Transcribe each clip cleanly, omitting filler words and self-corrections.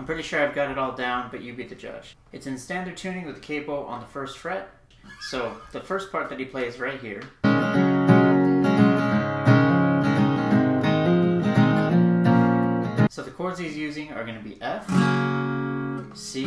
I'm pretty sure I've got it all down, but you be the judge. It's in standard tuning with the capo on the 1st fret. So the first part that he plays right here. So the chords he's using are going to be F, C,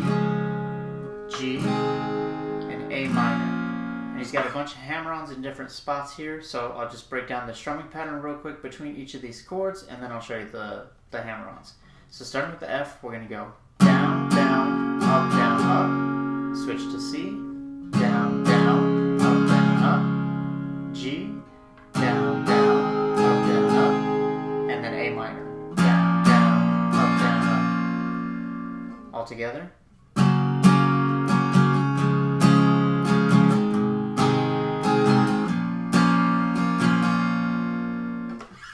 G, and A minor. And he's got a bunch of hammer-ons in different spots here, so I'll just break down the strumming pattern real quick between each of these chords, and then I'll show you the hammer-ons. So starting with the F, we're going to go down, down, up, switch to C, down, down, up, G, down, down, up, and then A minor, down, down, up. All together.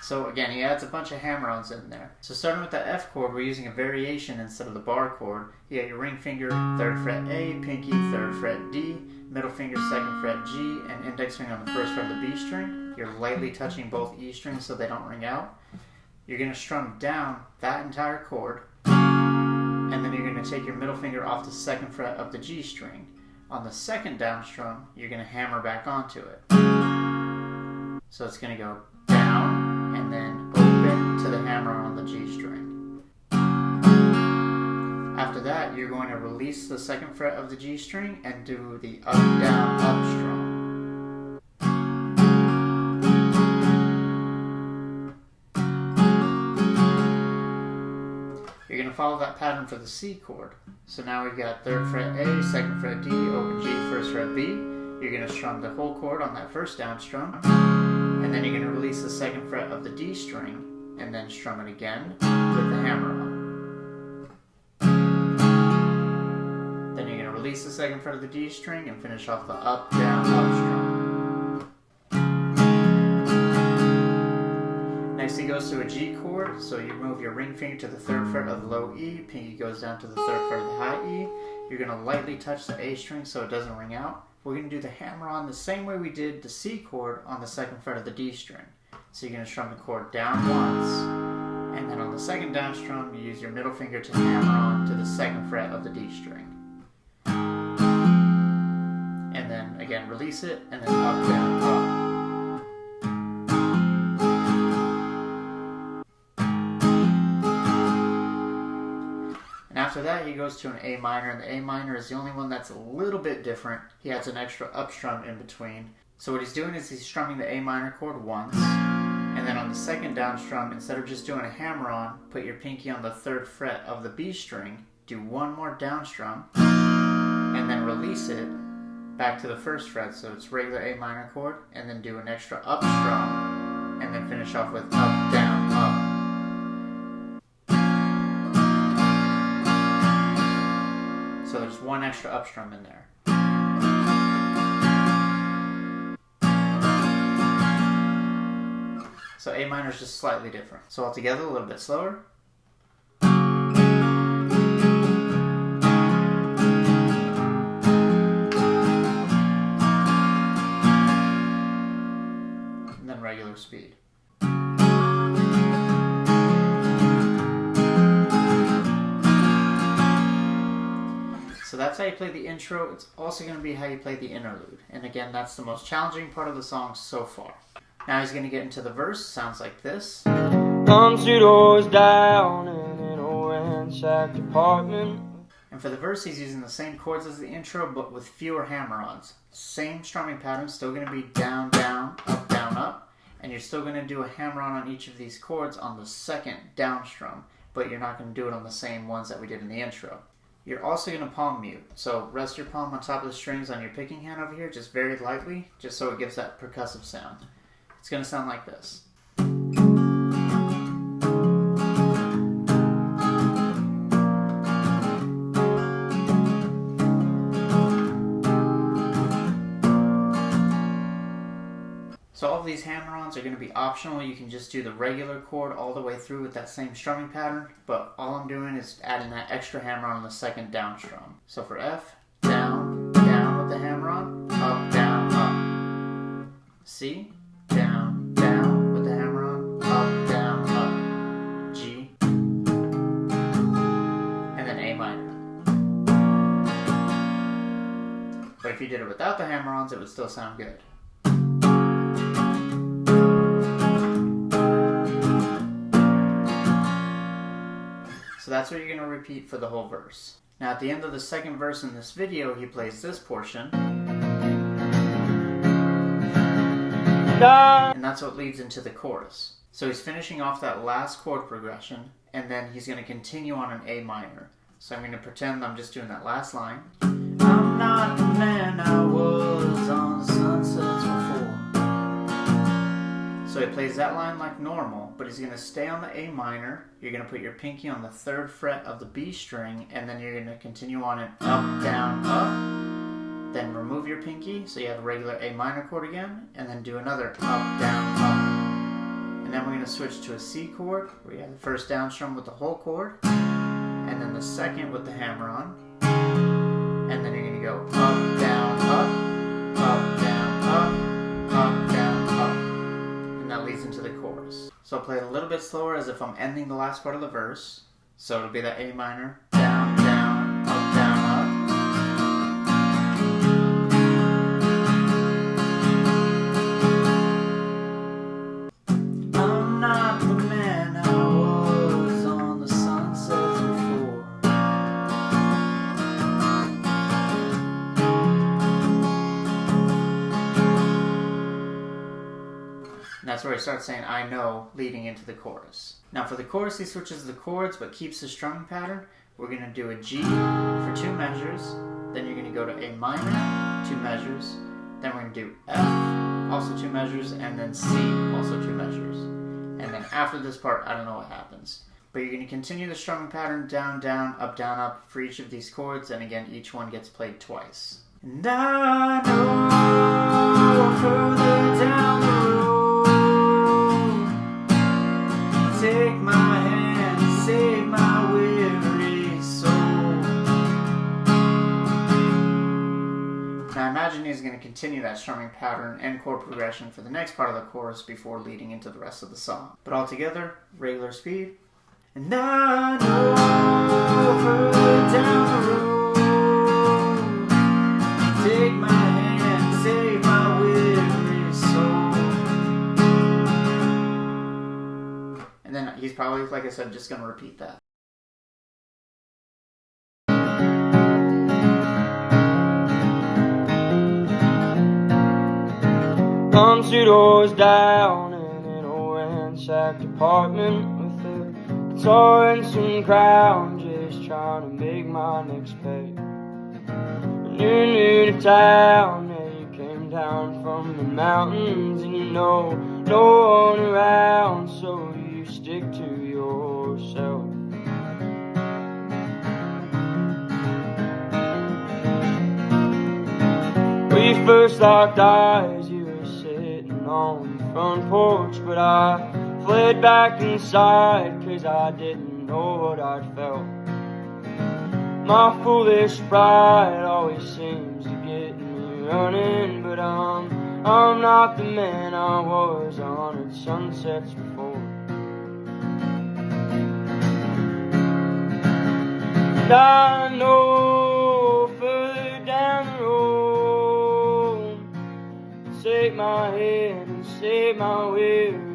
So again, he adds a bunch of hammer-ons in there. So starting with the F chord, we're using a variation instead of the bar chord. You got your ring finger, 3rd fret A, pinky, 3rd fret D, middle finger, 2nd fret G, and index ring on the 1st fret of the B string. You're lightly touching both E strings so they don't ring out. You're going to strum down that entire chord, and then you're going to take your middle finger off the 2nd fret of the G string. On the 2nd down strum, you're going to hammer back onto it. So it's going to go down, and then open to the hammer on the G string. After that, you're going to release the 2nd fret of the G string and do the up, down, up strum. You're going to follow that pattern for the C chord. So now we've got 3rd fret A, 2nd fret D, open G, 1st fret B. You're going to strum the whole chord on that 1st down strum. And then you're going to release the 2nd fret of the D string, and then strum it again with the hammer on. Then you're going to release the 2nd fret of the D string and finish off the up, down, up strum. Next he goes to a G chord, so you move your ring finger to the 3rd fret of the low E, pinky goes down to the 3rd fret of the high E. You're going to lightly touch the A string so it doesn't ring out. We're going to do the hammer-on the same way we did the C chord on the 2nd fret of the D string. So you're going to strum the chord down once, and then on the 2nd down strum, you use your middle finger to hammer on to the 2nd fret of the D string. And then again, release it, and then up, down, up. After that, he goes to an A minor, and the A minor is the only one that's a little bit different. He adds an extra up strum in between. So what he's doing is he's strumming the A minor chord once, and then on the 2nd down strum, instead of just doing a hammer on, put your pinky on the 3rd fret of the B string, do one more down strum, and then release it back to the 1st fret, so it's regular A minor chord, and then do an extra up strum, and then finish off with up, down, up. So there's one extra up strum in there. So A minor is just slightly different. So all together, a little bit slower. And then regular speed. So that's how you play the intro. It's also going to be how you play the interlude. And again, that's the most challenging part of the song so far. Now he's going to get into the verse. Sounds like this. Comes 2 doors down in an old ransacked apartment. And for the verse, he's using the same chords as the intro, but with fewer hammer-ons. Same strumming pattern, still going to be down, down, up. And you're still going to do a hammer-on on each of these chords on the 2nd down strum, but you're not going to do it on the same ones that we did in the intro. You're also going to palm mute. So rest your palm on top of the strings on your picking hand over here, just very lightly, just so it gives that percussive sound. It's going to sound like this. So all of these hammer-ons are going to be optional. You can just do the regular chord all the way through with that same strumming pattern, but all I'm doing is adding that extra hammer-on on the 2nd down strum. So for F, down, down with the hammer-on, up, down, up. C, down, down with the hammer-on, up, down, up. G. And then minor. But if you did it without the hammer-ons, it would still sound good. So that's what you're going to repeat for the whole verse. Now at the end of the second verse in this video, he plays this portion. And that's what leads into the chorus. So he's finishing off that last chord progression, and then he's going to continue on an A minor. So I'm going to pretend I'm just doing that last line. I'm not the man I was on sunsets before. So he plays that line like normal, but he's going to stay on the A minor. You're going to put your pinky on the 3rd fret of the B string, and then you're going to continue on an up, down, up. Then remove your pinky, so you have a regular A minor chord again, and then do another up, down, up. And then we're going to switch to a C chord, where you have the first down strum with the whole chord, and then the second with the hammer on. And then you're going to go up, down, up, up, down, up, up, down, up. And that leads into the chorus. So I'll play it a little bit slower as if I'm ending the last part of the verse. So it'll be that A minor, down, down, up, down, up. I'm not the man I was on the sunsets before. And that's where he starts saying I know, leading into the chorus. Now for the chorus, he switches the chords but keeps the strumming pattern. We're going to do a G for 2 measures, then you're going to go to A minor, 2 measures, then we're going to do F, also 2 measures, and then C, also 2 measures. And then after this part, I don't know what happens. But you're going to continue the strumming pattern down, down, up for each of these chords, and again, each one gets played twice. And I know further down the road, take my hand and save my weary soul. Now I imagine he's going to continue that strumming pattern and chord progression for the next part of the chorus before leading into the rest of the song. But all together, regular speed. And I know further down the road, take my hand, save my weary soul. And then he's probably, like I said, just going to repeat that. I'm 2 doors down in an old ransacked apartment with a guitar and some crown, just trying to make my next pay. And you're new to town, and you came down from the mountains, and you know no one around, so you stick to yourself. We first locked eyes, you were sitting on the front porch, but I fled back inside, 'cause I didn't know what I'd felt. My foolish pride always seems to get me running, but I'm not the man I was on at sunsets before. And I know further down the road, take my hand and save my weary